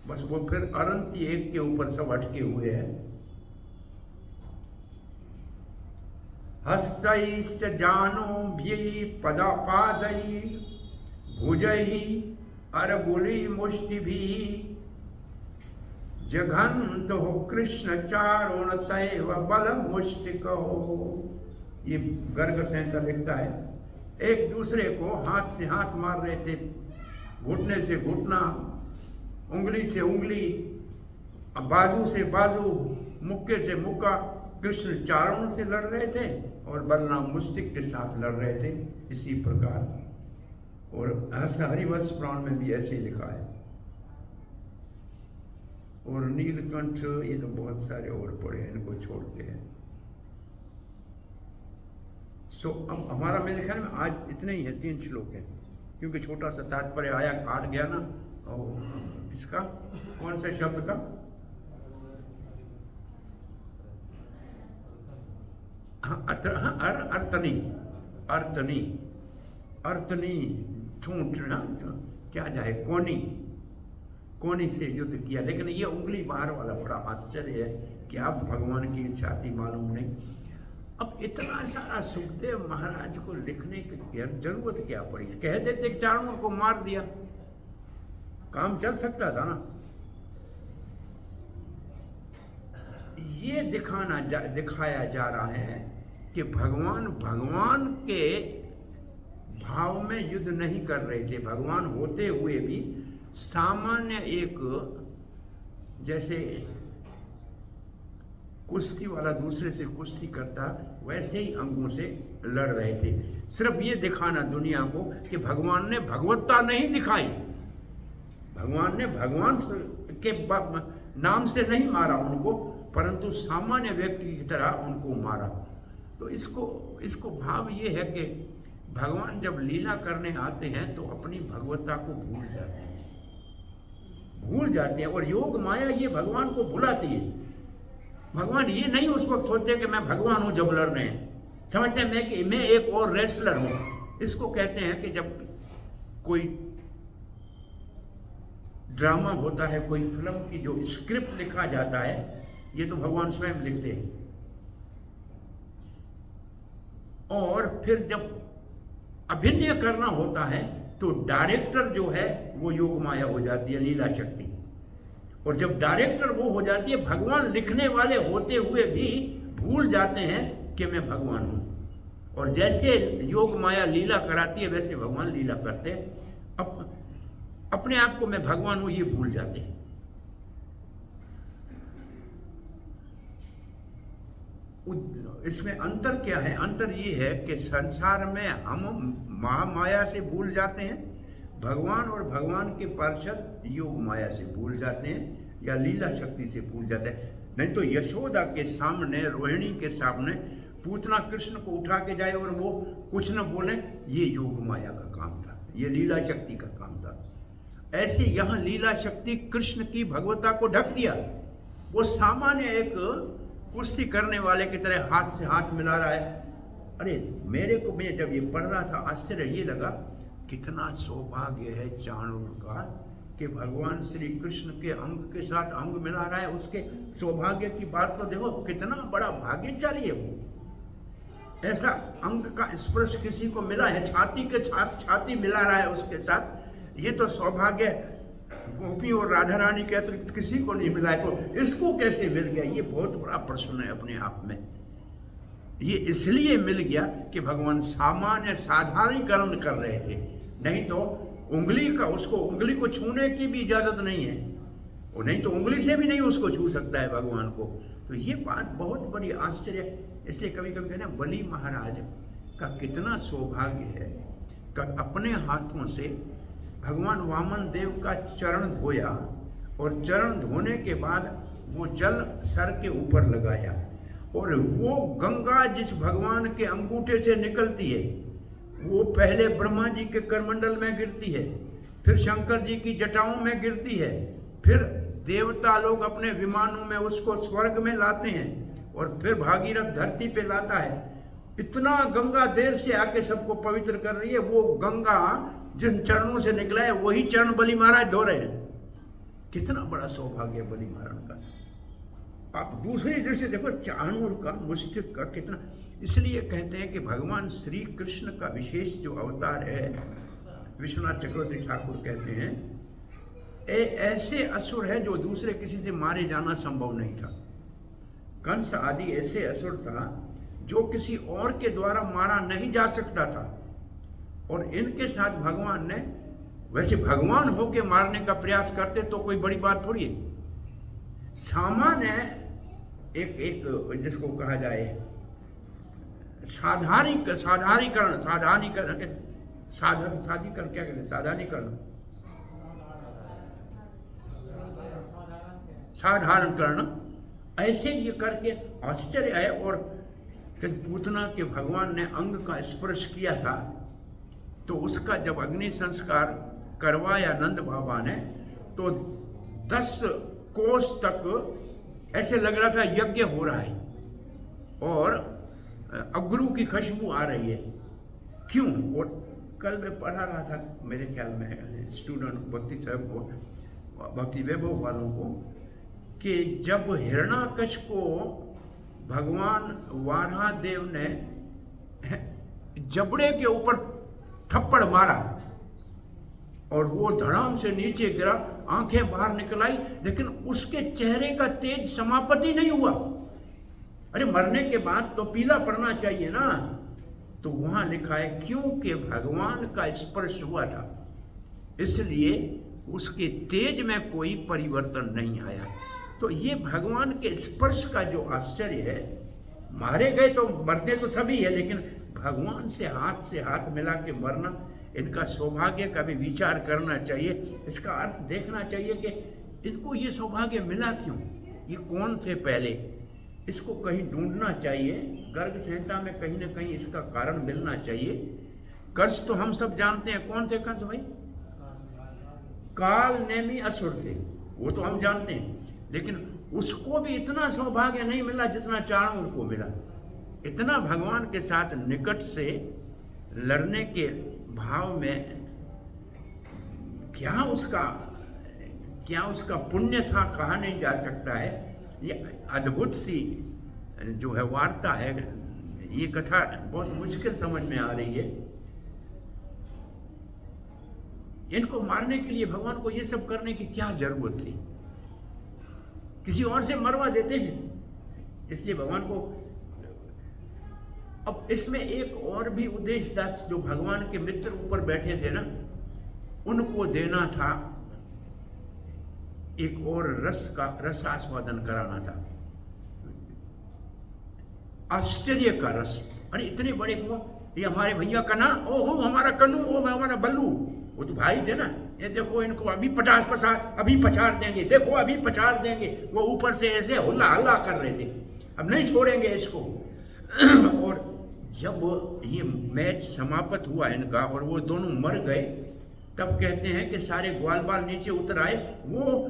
बस वो फिर अरंती एक के ऊपर सब अटके हुए हैं। हस्तैश्च जानोभ्यै पदापादै भुजैः अरगुली मुष्टिभिः जघन्तुः कृष्ण चारुणतैव बलमुष्टिकौ। ये गर्ग संहिता लिखता है, एक दूसरे को हाथ से हाथ मार रहे थे, घुटने से घुटना, उंगली से उंगली, बाजू से बाजू, मुक्के से मुक्का। कृष्ण चारों से लड़ रहे थे और बलराम मुष्टिक के साथ लड़ रहे थे, इसी प्रकार। और हरिवंश पुराण में भी ऐसे ही लिखा है। और नीलकंठ, ये तो बहुत सारे और पड़े हैं, इनको छोड़ते हैं। सो अब हमारा मेरे ख्याल में आज इतने ही है, 3 श्लोक है, क्योंकि छोटा सा तात्पर्य आया, काट गया ना। और इसका कौन से शब्द का? अर्थनी, अर्थनी, अर्थनी ठूंठ ना, क्या जाए, कोनी, कोनी से युद्ध किया। लेकिन ये उंगली बाहर वाला बड़ा आश्चर्य है कि आप भगवान की इच्छा थी, मालूम नहीं। अब इतना सारा सुखदेव महाराज को लिखने की जरूरत क्या पड़ी? कह देते कि चारणों को मार दिया, काम चल सकता था ना। ये दिखाया जा रहा है कि भगवान के भाव में युद्ध नहीं कर रहे थे। भगवान होते हुए भी सामान्य एक, जैसे कुश्ती वाला दूसरे से कुश्ती करता, वैसे ही अंगों से लड़ रहे थे। सिर्फ ये दिखाना दुनिया को कि भगवान ने भगवत्ता नहीं दिखाई, भगवान ने भगवान के नाम से नहीं मारा उनको, परंतु सामान्य व्यक्ति की तरह उनको मारा। तो इसको भाव ये है कि भगवान जब लीला करने आते हैं तो अपनी भगवत्ता को भूल जाते हैं और योग माया ये भगवान को भुलाती है। भगवान ये नहीं उस वक्त सोचते कि मैं भगवान हूं जब लड़ रहे हैं, समझते हैं मैं एक और रेसलर हूं। इसको कहते हैं कि जब कोई ड्रामा होता है, कोई फिल्म की जो स्क्रिप्ट लिखा जाता है, ये तो भगवान स्वयं लिखते हैं, और फिर जब अभिनय करना होता है तो डायरेक्टर जो है वो योग माया हो जाती है, लीला शक्ति। और जब डायरेक्टर वो हो जाती है, भगवान लिखने वाले होते हुए भी भूल जाते हैं कि मैं भगवान हूं। और जैसे योग माया लीला कराती है वैसे भगवान लीला करते हैं। अपने आप को मैं भगवान हूं ये भूल जाते हैं। इसमें अंतर क्या है? अंतर ये है कि संसार में हम महामाया से भूल जाते हैं, भगवान और भगवान के पार्षद योग माया से भूल जाते हैं या लीला शक्ति से भूल जाते हैं। नहीं तो यशोदा के सामने, रोहिणी के सामने पूतना कृष्ण को उठा के जाए और वो कुछ न बोले, ये योग माया का काम था, ये लीला शक्ति का काम था। ऐसे यहाँ लीला शक्ति कृष्ण की भगवत्ता को ढक दिया। वो सामान्य एक कुश्ती करने वाले की तरह हाथ से हाथ मिला रहा है। अरे मेरे को, मैं जब ये पढ़ रहा था, आश्चर्य ये लगा कितना सौभाग्य है चाणूर का कि भगवान श्री कृष्ण के अंग के साथ अंग मिला रहा है। उसके सौभाग्य की बात तो देखो, कितना बड़ा भाग्यशाली है वो। ऐसा अंग का स्पर्श किसी को मिला है, छाती के साथ छाती मिला रहा है उसके साथ, ये तो सौभाग्य गोपी और राधा रानी के अतिरिक्त किसी को नहीं मिला है। तो इसको कैसे मिल गया? ये बहुत बड़ा प्रश्न है अपने आप में। ये इसलिए मिल गया कि भगवान सामान्य साधारणीकरण कर रहे थे, नहीं तो उसको उंगली को छूने की भी इजाजत नहीं है, और नहीं तो उंगली से भी नहीं उसको छू सकता है भगवान को। तो ये बात बहुत बड़ी आश्चर्य। इसलिए कभी कभी कहना बलि महाराज का कितना सौभाग्य है कि अपने हाथों से भगवान वामन देव का चरण धोया, और चरण धोने के बाद वो जल सर के ऊपर लगाया, और वो गंगा जिस भगवान के अंगूठे से निकलती है वो पहले ब्रह्मा जी के करमंडल में गिरती है, फिर शंकर जी की जटाओं में गिरती है, फिर देवता लोग अपने विमानों में उसको स्वर्ग में लाते हैं, और फिर भागीरथ धरती पे लाता है। इतना गंगा देर से आके सबको पवित्र कर रही है। वो गंगा जिन चरणों से निकला है वही चरण बलि महाराज धो रहे हैं। कितना बड़ा सौभाग्य बलि महाराज का। आप दूसरी दृष्टि देखो, चाणूर का, मुष्टिक का कितना। इसलिए कहते हैं कि भगवान श्री कृष्ण का विशेष जो अवतार है, विश्वनाथ चक्रवर्ती ठाकुर कहते हैं, ऐसे असुर है जो दूसरे किसी से मारे जाना संभव नहीं था। कंस आदि ऐसे असुर था जो किसी और के द्वारा मारा नहीं जा सकता था, और इनके साथ भगवान ने, वैसे भगवान होके मारने का प्रयास करते तो कोई बड़ी बात थोड़ी है। सामान्य एक जिसको कहा जाए साधारणीकरण क्या कहते हैं, साधारणीकरण ऐसे ये करके आश्चर्य है। और पूतना के भगवान ने अंग का स्पर्श किया था, तो उसका जब अग्नि संस्कार करवाया नंद बाबा ने, तो 10 कोस तक ऐसे लग रहा था यज्ञ हो रहा है, और अगरू की खुशबू आ रही है। क्यों? और कल मैं पढ़ा रहा था, मेरे ख्याल में स्टूडेंट भक्ति वैभव वालों को, कि जब हिरण्याकश को भगवान वारादेव ने जबड़े के ऊपर थप्पड़ मारा और वो धड़ाम से नीचे गिरा, आंखें बाहर निकल आई, लेकिन उसके चेहरे का तेज समाप्त ही नहीं हुआ। अरे मरने के बाद तो पीला पड़ना चाहिए ना। तो वहां लिखा है क्योंकि भगवान का स्पर्श हुआ था, इसलिए उसके तेज में कोई परिवर्तन नहीं आया। तो ये भगवान के स्पर्श का जो आश्चर्य है, मारे गए तो मरते तो सभी है, लेकिन भगवान से हाथ मिला के मरना, इनका सौभाग्य का भी विचार करना चाहिए। इसका अर्थ देखना चाहिए कि इनको ये सौभाग्य मिला क्यों, ये कौन थे पहले, इसको कहीं ढूंढना चाहिए। गर्ग संहिता में कहीं ना कहीं इसका कारण मिलना चाहिए। कंस तो हम सब जानते हैं, कौन थे कंस भाई? काल नेमी असुर थे, वो तो हम जानते हैं, लेकिन उसको भी इतना सौभाग्य नहीं मिला जितना चाणूर को मिला। इतना भगवान के साथ निकट से लड़ने के भाव में क्या उसका पुण्य था, कहा नहीं जा सकता है। ये अद्भुत सी जो है वार्ता है, ये कथा बहुत मुश्किल समझ में आ रही है। इनको मारने के लिए भगवान को ये सब करने की क्या जरूरत थी? किसी और से मरवा देते हैं। इसलिए भगवान को, अब इसमें एक और भी उद्देश्य था, जो भगवान के मित्र ऊपर बैठे थे ना, उनको देना था एक और रसास्वादन कराना था, आश्चर्य का रस। अरे इतने बड़े को, ये हमारे भैया कन्हा, ओहो हमारा कन्नू, ओ हमारा बल्लू, वो तो भाई थे ना। ये देखो इनको अभी पछाड़ देंगे, देखो अभी पछाड़ देंगे। वो ऊपर से ऐसे हुल्ला हल्ला कर रहे थे, अब नहीं छोड़ेंगे इसको। और जब ये मैच समाप्त हुआ इनका और वो दोनों मर गए, तब कहते हैं कि सारे ग्वाल बाल नीचे उतर आए, वो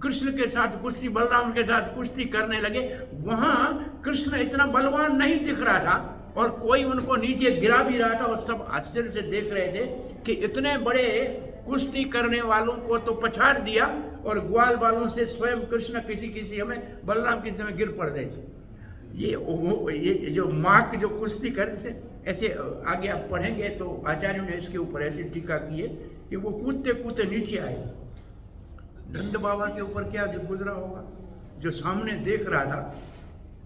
कृष्ण के साथ कुश्ती, बलराम के साथ कुश्ती करने लगे। वहां कृष्ण इतना बलवान नहीं दिख रहा था और कोई उनको नीचे गिरा भी रहा था, और सब आश्चर्य से देख रहे थे कि इतने बड़े कुश्ती करने वालों को तो पछाड़ दिया, और ग्वाल बालों से स्वयं कृष्ण किसी हमें, बलराम किसी में गिर पड़ रहे थे। ये जो माक जो कुश्ती करते से ऐसे, आगे आप पढ़ेंगे तो आचार्यों ने इसके ऊपर ऐसी टीका की है कि वो कूदते कूदते नीचे आए। नंद बाबा के ऊपर क्या गुजरा होगा, जो सामने देख रहा था,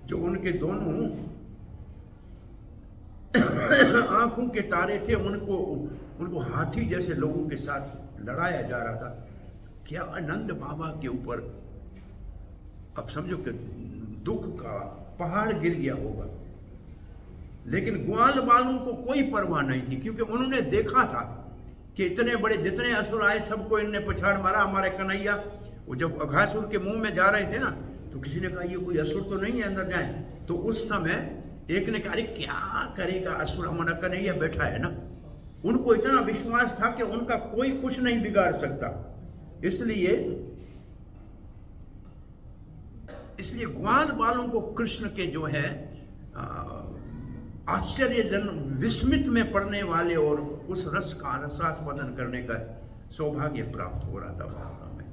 जो उनके दोनों आंखों के तारे थे, उनको हाथी जैसे लोगों के साथ लड़ाया जा रहा था। क्या नंद बाबा के ऊपर अब समझो कि दुख का पहाड़ गिर गया होगा, लेकिन ग्वाल बालों को कोई परवाह नहीं थी, क्योंकि उन्होंने देखा था कि इतने बड़े जितने असुर आए सबको इनने पछाड़ मारा। हमारे कन्हैया, वो जब अघासुर के मुंह में जा रहे थे ना, तो किसी ने कहा ये कोई असुर तो नहीं है, अंदर जाए। तो उस समय एक ने कहा अरे क्या करेगा असुर, हमारा कन्हैया बैठा है ना। उनको इतना विश्वास था कि उनका कोई कुछ नहीं बिगाड़ सकता। इसलिए ग्वाल बालों को कृष्ण के जो है आश्चर्यजनक विस्मित में पड़ने वाले और उस रस का रसास्वादन करने का सौभाग्य प्राप्त हो रहा था। वास्तव में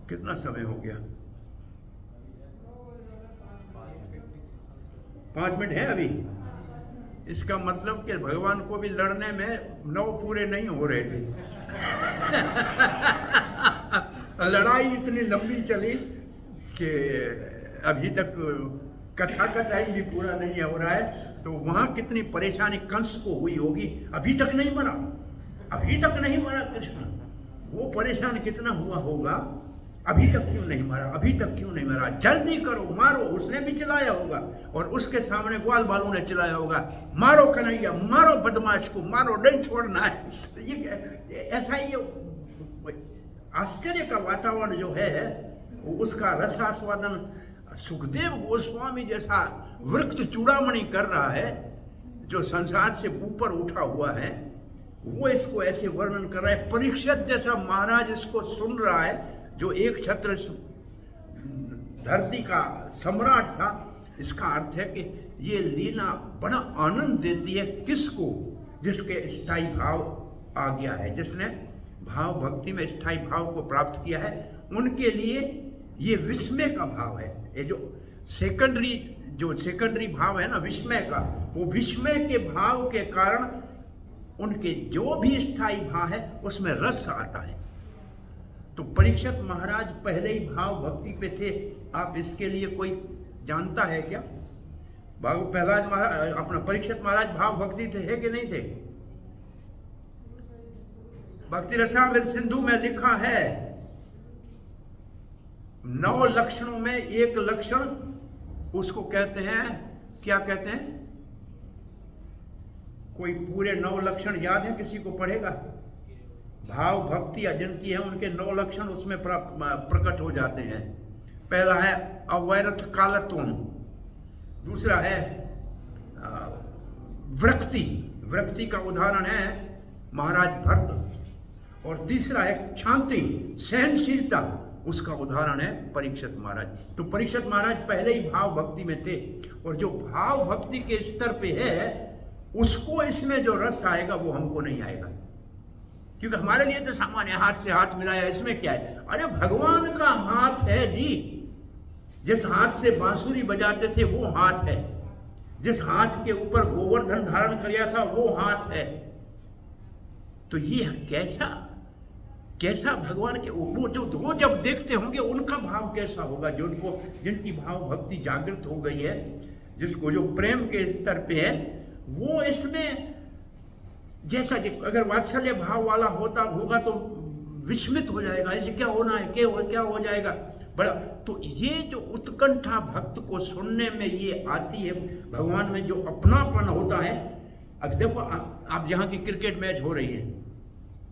कितना समय हो गया? 5 मिनट है अभी। इसका मतलब कि भगवान को भी लड़ने में 9 पूरे नहीं हो रहे थे। लड़ाई इतनी लंबी चली कि अभी तक कथा का टाइम भी पूरा नहीं हो रहा है। तो वहां कितनी परेशानी कंस को हुई होगी, अभी तक नहीं मरा कृष्ण। वो परेशान कितना हुआ होगा, अभी तक क्यों नहीं मरा, जल्दी करो मारो। उसने भी चिल्लाया होगा और उसके सामने ग्वाल बालों ने चिल्लाया होगा, मारो कन्हैया, मारो बदमाश को, मारो, नहीं छोड़ना है। ये ऐसा ही आश्चर्य का वातावरण जो है, उसका रसास्वादन सुखदेव गोस्वामी जैसा वृक्त चूड़ामणि कर रहा है, जो संसार से ऊपर उठा हुआ है, वो इसको ऐसे वर्णन कर रहा है। परीक्षित जैसा महाराज इसको सुन रहा है, जो एक छत्र धरती का सम्राट था। इसका अर्थ है कि ये लीला बड़ा आनंद देती है किसको? जिसके स्थायी भाव आ गया है, जिसने भाव भक्ति में स्थायी भाव को प्राप्त किया है, उनके लिए ये विस्मय का भाव है। ये जो सेकेंडरी, जो सेकेंडरी भाव है ना विस्मय का, वो विस्मय के भाव के कारण उनके जो भी स्थायी भाव है उसमें रस आता है। तो परीक्षित महाराज पहले ही भाव भक्ति पे थे। आप इसके लिए कोई जानता है क्या? प्रहलाद महाराज, अपना परीक्षित महाराज भाव भक्ति थे, है कि नहीं थे? भक्ति रसामृत सिंधु में लिखा है 9 लक्षणों में एक लक्षण उसको कहते हैं, क्या कहते हैं? कोई पूरे 9 लक्षण याद है? किसी को पढ़ेगा? भाव भक्ति जिनकी है उनके 9 लक्षण उसमें प्रकट हो जाते हैं। पहला है अवैरथ कालत्वम, दूसरा है वृक्ति, वृक्ति का उदाहरण है महाराज भरत, और तीसरा है शांति, सहनशीलता, उसका उदाहरण है परीक्षित महाराज। तो परीक्षित महाराज पहले ही भाव भक्ति में थे, और जो भाव भक्ति के स्तर पे है उसको इसमें जो रस आएगा वो हमको नहीं आएगा, क्योंकि हमारे लिए तो सामान्य हाथ से हाथ मिलाया, इसमें क्या है? अरे भगवान का हाथ है जी, जिस हाथ से बांसुरी बजाते थे वो हाथ है, जिस हाथ के ऊपर गोवर्धन धारण किया था वो हाथ है। तो ये कैसा कैसा भगवान के वो जो जब देखते होंगे उनका भाव कैसा होगा, जिनकी भाव भक्ति जागृत हो गई है, जिसको जो प्रेम के स्तर पे है, वो इसमें जैसा अगर वात्सल्य भाव वाला होगा तो विस्मित हो जाएगा, ऐसे क्या होना है, क्या हो जाएगा बड़ा। तो ये जो उत्कंठा भक्त को सुनने में ये आती है, भगवान में जो अपनापन होता है। अब देखो आप यहाँ की क्रिकेट मैच हो रही है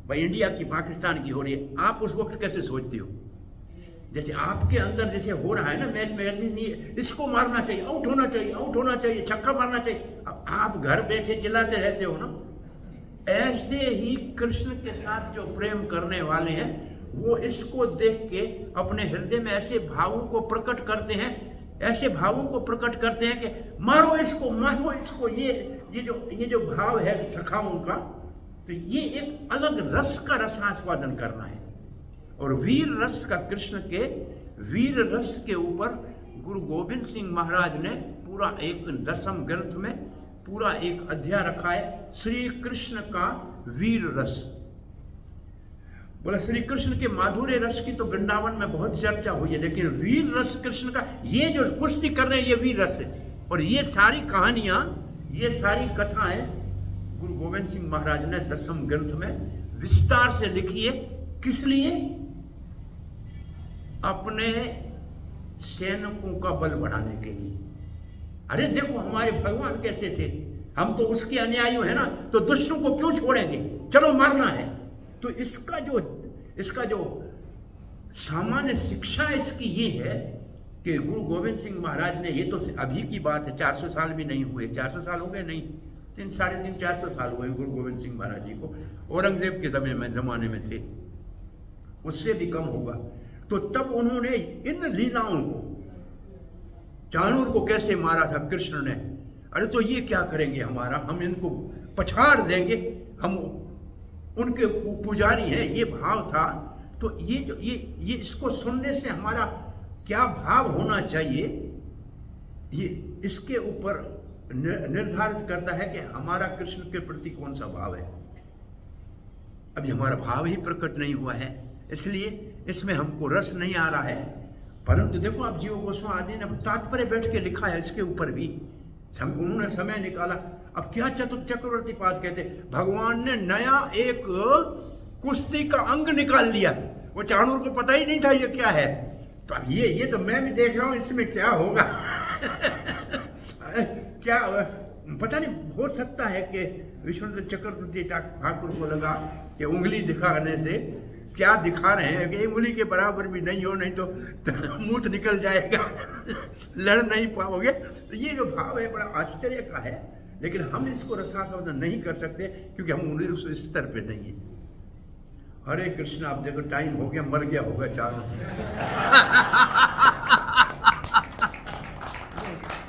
भाई, इंडिया की पाकिस्तान की हो रही है, आप उस वक्त कैसे सोचते हो? जैसे आपके अंदर जैसे हो रहा है ना मैच में, नहीं इसको मारना चाहिए, आउट होना चाहिए, आउट होना चाहिए, छक्का मारना चाहिए, अब आप घर बैठे चिल्लाते रहते हो ना। ऐसे ही कृष्ण के साथ जो प्रेम करने वाले हैं वो इसको देख के अपने हृदय में ऐसे भावों को प्रकट करते हैं, ऐसे भावों को प्रकट करते हैं कि मारो इसको, मारो इसको। ये जो भाव है सखाओं का, तो ये एक अलग रस का रसास्वादन करना है। और वीर रस का, कृष्ण के वीर रस के ऊपर गुरु गोविंद सिंह महाराज ने पूरा एक 10वें ग्रंथ में पूरा एक अध्याय रखा है, श्री कृष्ण का वीर रस। बोला श्री कृष्ण के माधुर्य रस की तो वृंदावन में बहुत चर्चा हुई है, लेकिन वीर रस कृष्ण का, ये जो कुश्ती कर रहे हैं ये वीर रस है। और ये सारी कहानियां, ये सारी कथाएं गुरु गोविंद सिंह महाराज ने 10वें ग्रंथ में विस्तार से लिखी है। किस लिए? अपने सैनिकों का बल बढ़ाने के लिए। अरे देखो हमारे भगवान कैसे थे, हम तो उसके अनुयायी हैं ना, तो दुष्टों को क्यों छोड़ेंगे, चलो मारना है। तो इसका जो सामान्य शिक्षा इसकी ये है कि गुरु गोविंद सिंह महाराज ने, ये तो अभी की बात है, 400 साल भी नहीं हुए, 400 साल हो गए नहीं, 300-450 साल हुए गुरु गोविंद सिंह महाराज जी को। औरंगजेब के जमाने में थे, उससे भी कम होगा। तो तब उन्होंने इन लीलाओं को, चाणूर को कैसे मारा था कृष्ण ने, अरे तो ये क्या करेंगे हमारा, हम इनको पछाड़ देंगे, हम उनके पुजारी हैं, ये भाव था। तो ये इसको सुनने से हमारा क्या भाव होना चाहिए, ये इसके ऊपर निर्धारित करता है कि हमारा कृष्ण के प्रति कौन सा भाव है। अभी हमारा भाव ही प्रकट नहीं हुआ है, इसलिए इसमें हमको रस नहीं आ रहा है। परंतु देखो आप जीव गोस्वामी आदि ने तात्पर्य बैठ के लिखा है इसके ऊपर भी, उन्होंने समय निकाला। अब क्या चक्रवर्ती पाद कहते, भगवान ने नया एक कुश्ती का अंग निकाल लिया, वो चाणूर को पता ही नहीं था ये क्या है। तो अब ये तो मैं भी देख रहा हूँ इसमें क्या होगा क्या पता नहीं, हो सकता है कि विश्वनाथ चक्रवर्ती ठाकुर को लगा कि उंगली दिखाने से क्या दिखा रहे हैं कि उंगली के बराबर भी नहीं हो, नहीं तो मुंह निकल जाएगा लड़ नहीं पाओगे। तो ये जो भाव है बड़ा आश्चर्य का है, लेकिन हम इसको रसास्वादन नहीं कर सकते क्योंकि हम उस स्तर पे नहीं है। हरे कृष्ण। आप देखो टाइम हो गया, मर गया होगा चारों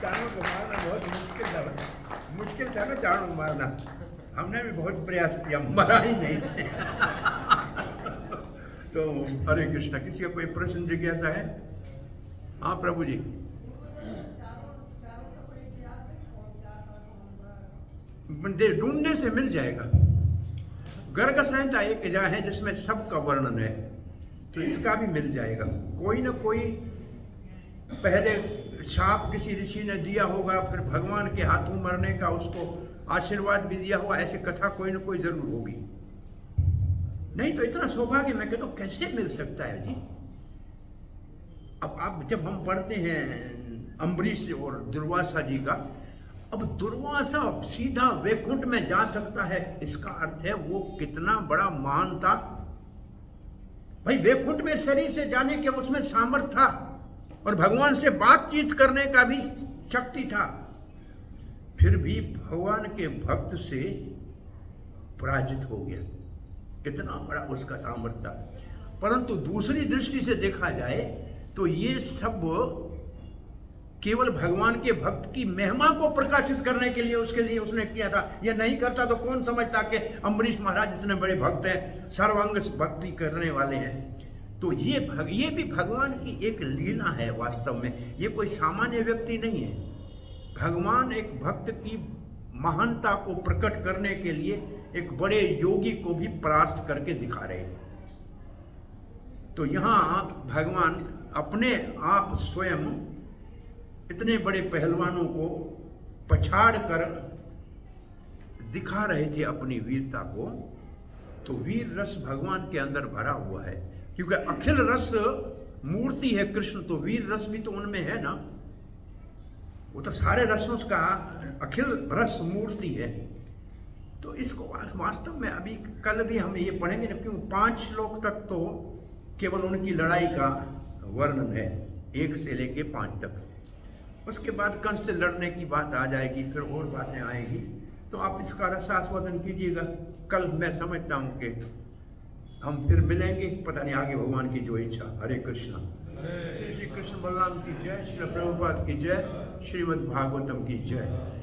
चारों को मारना बहुत मुश्किल था ना, चारों को मारना। हमने भी बहुत प्रयास किया, मरा ही नहीं तो हरे कृष्णा। किसी का कोई प्रश्न जिज्ञासा है? हाँ प्रभु जी। ढूंढने से मिल जाएगा। गर्ग संहिता एक अध्याय है जिसमें सबका वर्णन है, तो इसका भी मिल जाएगा। कोई ना कोई पहले शाप किसी ऋषि ने दिया होगा, फिर भगवान के हाथों मरने का उसको आशीर्वाद भी दिया होगा, ऐसी कथा कोई ना कोई जरूर होगी। नहीं तो इतना सौभाग्य मैं कहता हूं कैसे मिल सकता है जी। अब जब हम पढ़ते हैं अम्बरीश और दुर्वासा जी का, अब दुर्वासा सीधा वैकुंठ में जा सकता है, इसका अर्थ है वो कितना बड़ा महान था भाई। वैकुंठ में शरीर से जाने के उसमें सामर्थ्य था और भगवान से बातचीत करने का भी शक्ति था, फिर भी भगवान के भक्त से पराजित हो गया। कितना बड़ा उसका सामर्थ्य था। परंतु दूसरी दृष्टि से देखा जाए तो ये सब केवल भगवान के भक्त की महिमा को प्रकाशित करने के लिए उसके लिए उसने किया था। यह नहीं करता तो कौन समझता कि अम्बरीश महाराज इतने बड़े भक्त हैं, सर्वांग भक्ति करने वाले हैं। तो ये भी भगवान की एक लीला है वास्तव में, ये कोई सामान्य व्यक्ति नहीं है। भगवान एक भक्त की महानता को प्रकट करने के लिए एक बड़े योगी को भी परास्त करके दिखा रहे थे। तो यहाँ भगवान अपने आप स्वयं इतने बड़े पहलवानों को पछाड़ कर दिखा रहे थे अपनी वीरता को। तो वीर रस भगवान के अंदर भरा हुआ है, क्योंकि अखिल रस मूर्ति है कृष्ण, तो वीर रस भी तो उनमें है ना। वो तो सारे रसों का अखिल रस मूर्ति है। तो इसको वास्तव में अभी कल भी हम ये पढ़ेंगे ना, क्यों 5 श्लोक तक तो केवल उनकी लड़ाई का वर्णन है, 1 से लेके 5 तक। उसके बाद कंस से लड़ने की बात आ जाएगी, फिर और बातें आएगी। तो आप इसका रसास्वादन कीजिएगा। कल मैं समझता हूँ कि हम फिर मिलेंगे, पता नहीं आगे भगवान की जो इच्छा। हरे कृष्णा। श्री कृष्ण बलराम की जय, श्री प्रभुपाद की जय, श्रीमद् भागवतम की जय।